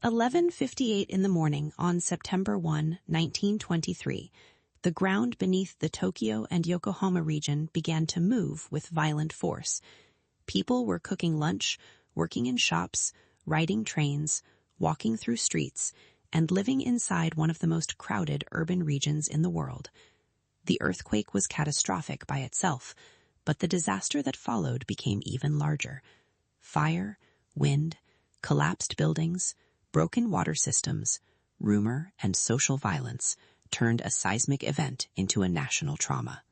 11:58 in the morning on September 1, 1923, the ground beneath the Tokyo and Yokohama region began to move with violent force. People were cooking lunch, working in shops, riding trains, walking through streets, and living inside one of the most crowded urban regions in the world. The earthquake was catastrophic by itself, but the disaster that followed became even larger. Fire, wind, collapsed buildings, broken water systems, rumor, and social violence turned a seismic event into a national trauma.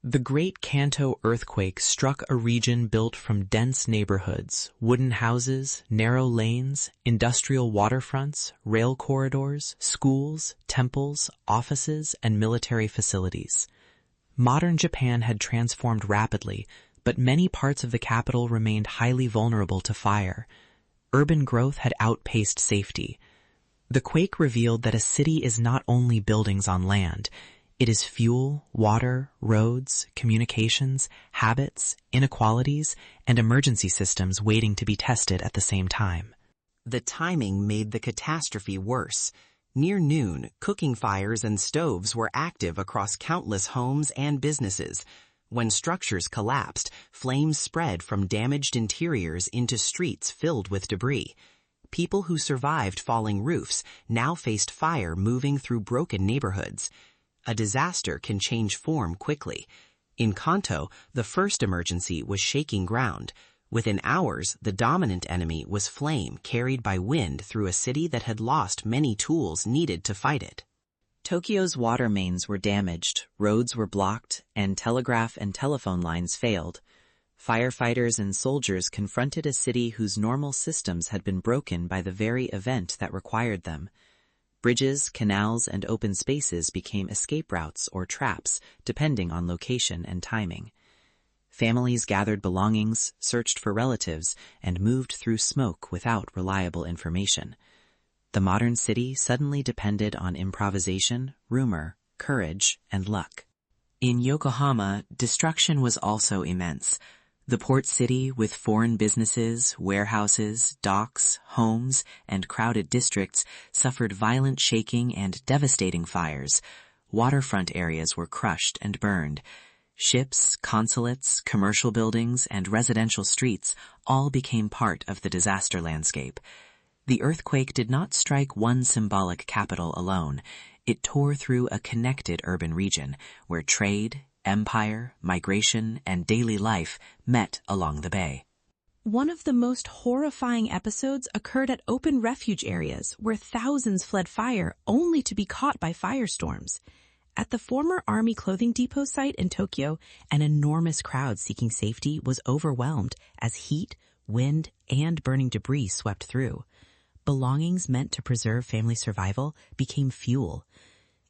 The Great Kanto earthquake struck a region built from dense neighborhoods, wooden houses, narrow lanes, industrial waterfronts, rail corridors, schools, temples, offices, and military facilities. Modern Japan had transformed rapidly, but many parts of the capital remained highly vulnerable to fire. Urban growth had outpaced safety. The quake revealed that a city is not only buildings on land. It is fuel, water, roads, communications, habits, inequalities, and emergency systems waiting to be tested at the same time. The timing made the catastrophe worse. Near noon, cooking fires and stoves were active across countless homes and businesses. When structures collapsed, flames spread from damaged interiors into streets filled with debris. People who survived falling roofs now faced fire moving through broken neighborhoods. A disaster can change form quickly. In Kanto, the first emergency was shaking ground. Within hours, the dominant enemy was flame carried by wind through a city that had lost many tools needed to fight it. Tokyo's water mains were damaged, roads were blocked, and telegraph and telephone lines failed. Firefighters and soldiers confronted a city whose normal systems had been broken by the very event that required them. Bridges, canals, and open spaces became escape routes or traps, depending on location and timing. Families gathered belongings, searched for relatives, and moved through smoke without reliable information. The modern city suddenly depended on improvisation, rumor, courage, and luck. In Yokohama, destruction was also immense. The port city, with foreign businesses, warehouses, docks, homes, and crowded districts, suffered violent shaking and devastating fires. Waterfront areas were crushed and burned. Ships, consulates, commercial buildings, and residential streets all became part of the disaster landscape. The earthquake did not strike one symbolic capital alone. It tore through a connected urban region where trade, empire, migration, and daily life met along the bay. One of the most horrifying episodes occurred at open refuge areas where thousands fled fire only to be caught by firestorms. At the former Army clothing depot site in Tokyo, an enormous crowd seeking safety was overwhelmed as heat, wind, and burning debris swept through. Belongings meant to preserve family survival became fuel.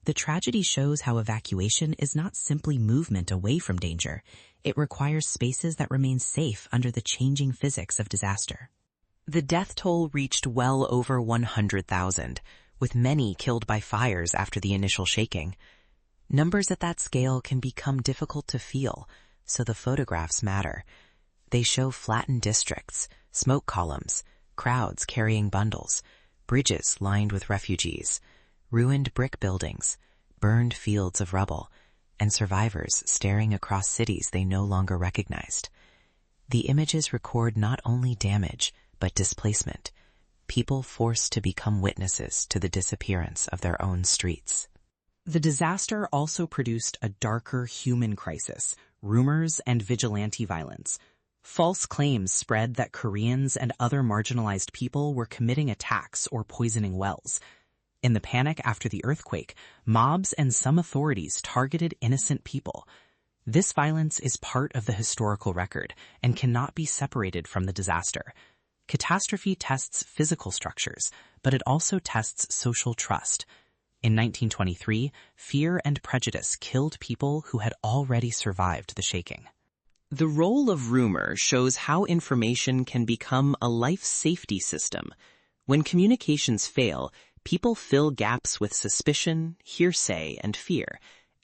The tragedy shows how evacuation is not simply movement away from danger. It requires spaces that remain safe under the changing physics of disaster. The death toll reached well over 100,000, with many killed by fires after the initial shaking. Numbers at that scale can become difficult to feel, so the photographs matter. They show flattened districts, smoke columns, crowds carrying bundles, bridges lined with refugees, ruined brick buildings, burned fields of rubble, and survivors staring across cities they no longer recognized. The images record not only damage, but displacement, people forced to become witnesses to the disappearance of their own streets. The disaster also produced a darker human crisis, rumors and vigilante violence. False claims spread that Koreans and other marginalized people were committing attacks or poisoning wells. In the panic after the earthquake, mobs and some authorities targeted innocent people. This violence is part of the historical record and cannot be separated from the disaster. Catastrophe tests physical structures, but it also tests social trust. In 1923, fear and prejudice killed people who had already survived the shaking. The role of rumor shows how information can become a life safety system. When communications fail, people fill gaps with suspicion, hearsay, and fear.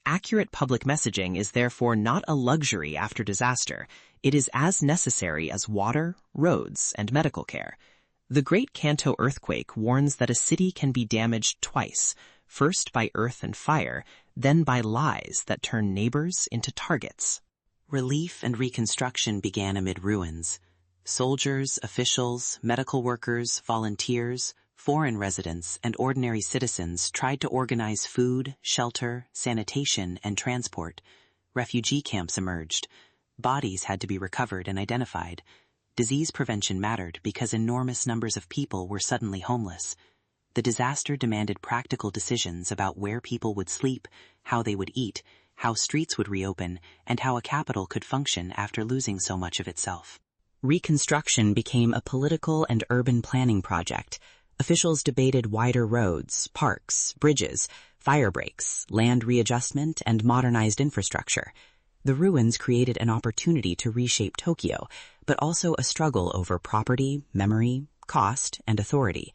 Accurate public messaging is therefore not a luxury after disaster. It is as necessary as water, roads, and medical care. The Great Kanto earthquake warns that a city can be damaged twice, first by earth and fire, then by lies that turn neighbors into targets. Relief and reconstruction began amid ruins. Soldiers, officials, medical workers, volunteers, foreign residents, and ordinary citizens tried to organize food, shelter, sanitation, and transport. Refugee camps emerged. Bodies had to be recovered and identified. Disease prevention mattered because enormous numbers of people were suddenly homeless. The disaster demanded practical decisions about where people would sleep, how they would eat, how streets would reopen, and how a capital could function after losing so much of itself. Reconstruction became a political and urban planning project. Officials debated wider roads, parks, bridges, fire breaks, land readjustment, and modernized infrastructure. The ruins created an opportunity to reshape Tokyo, but also a struggle over property, memory, cost, and authority.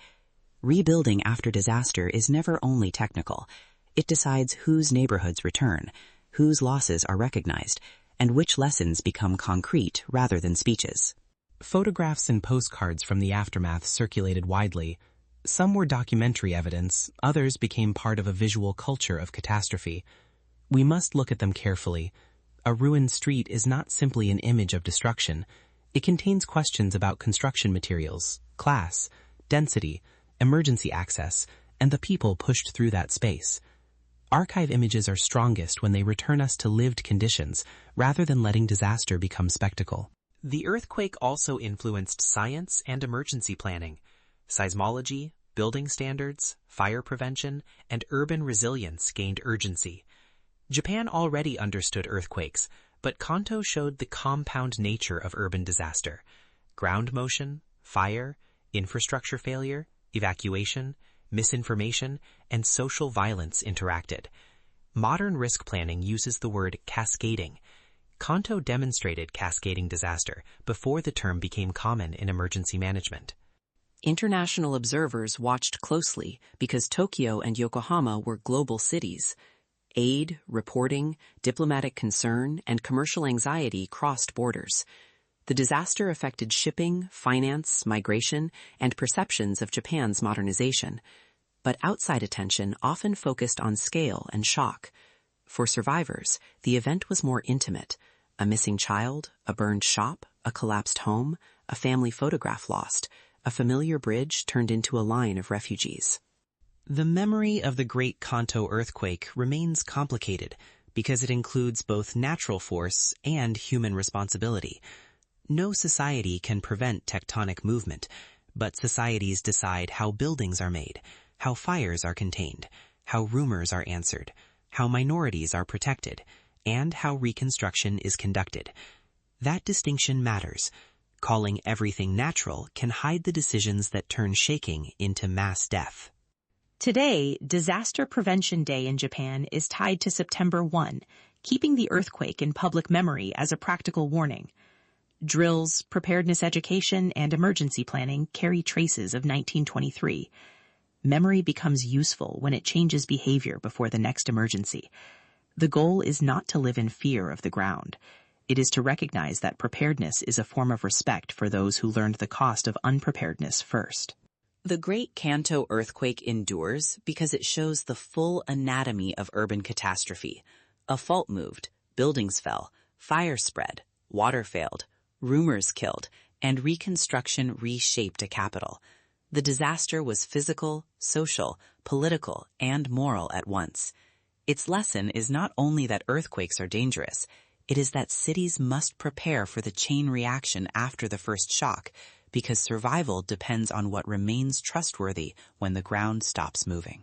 Rebuilding after disaster is never only technical. It decides whose neighborhoods return, whose losses are recognized, and which lessons become concrete rather than speeches. Photographs and postcards from the aftermath circulated widely. Some were documentary evidence, others became part of a visual culture of catastrophe. We must look at them carefully. A ruined street is not simply an image of destruction. It contains questions about construction materials, class, density, emergency access, and the people pushed through that space. Archive images are strongest when they return us to lived conditions, rather than letting disaster become spectacle. The earthquake also influenced science and emergency planning. Seismology, building standards, fire prevention, and urban resilience gained urgency. Japan already understood earthquakes, but Kanto showed the compound nature of urban disaster. Ground motion, fire, infrastructure failure, evacuation, misinformation, and social violence interacted. Modern risk planning uses the word cascading. Kanto demonstrated cascading disaster before the term became common in emergency management. International observers watched closely because Tokyo and Yokohama were global cities. Aid, reporting, diplomatic concern, and commercial anxiety crossed borders. The disaster affected shipping, finance, migration, and perceptions of Japan's modernization. But outside attention often focused on scale and shock. For survivors, the event was more intimate. A missing child, a burned shop, a collapsed home, a family photograph lost, a familiar bridge turned into a line of refugees. The memory of the Great Kanto earthquake remains complicated because it includes both natural force and human responsibility. No society can prevent tectonic movement, but societies decide how buildings are made, how fires are contained, how rumors are answered, how minorities are protected, and how reconstruction is conducted. That distinction matters. Calling everything natural can hide the decisions that turn shaking into mass death. Today, Disaster Prevention Day in Japan is tied to September 1, keeping the earthquake in public memory as a practical warning. Drills, preparedness education, and emergency planning carry traces of 1923. Memory becomes useful when it changes behavior before the next emergency. The goal is not to live in fear of the ground. It is to recognize that preparedness is a form of respect for those who learned the cost of unpreparedness first. The Great Kanto earthquake endures because it shows the full anatomy of urban catastrophe. A fault moved, buildings fell, fire spread, water failed, rumors killed, and reconstruction reshaped a capital. The disaster was physical, social, political, and moral at once. Its lesson is not only that earthquakes are dangerous, it is that cities must prepare for the chain reaction after the first shock, because survival depends on what remains trustworthy when the ground stops moving.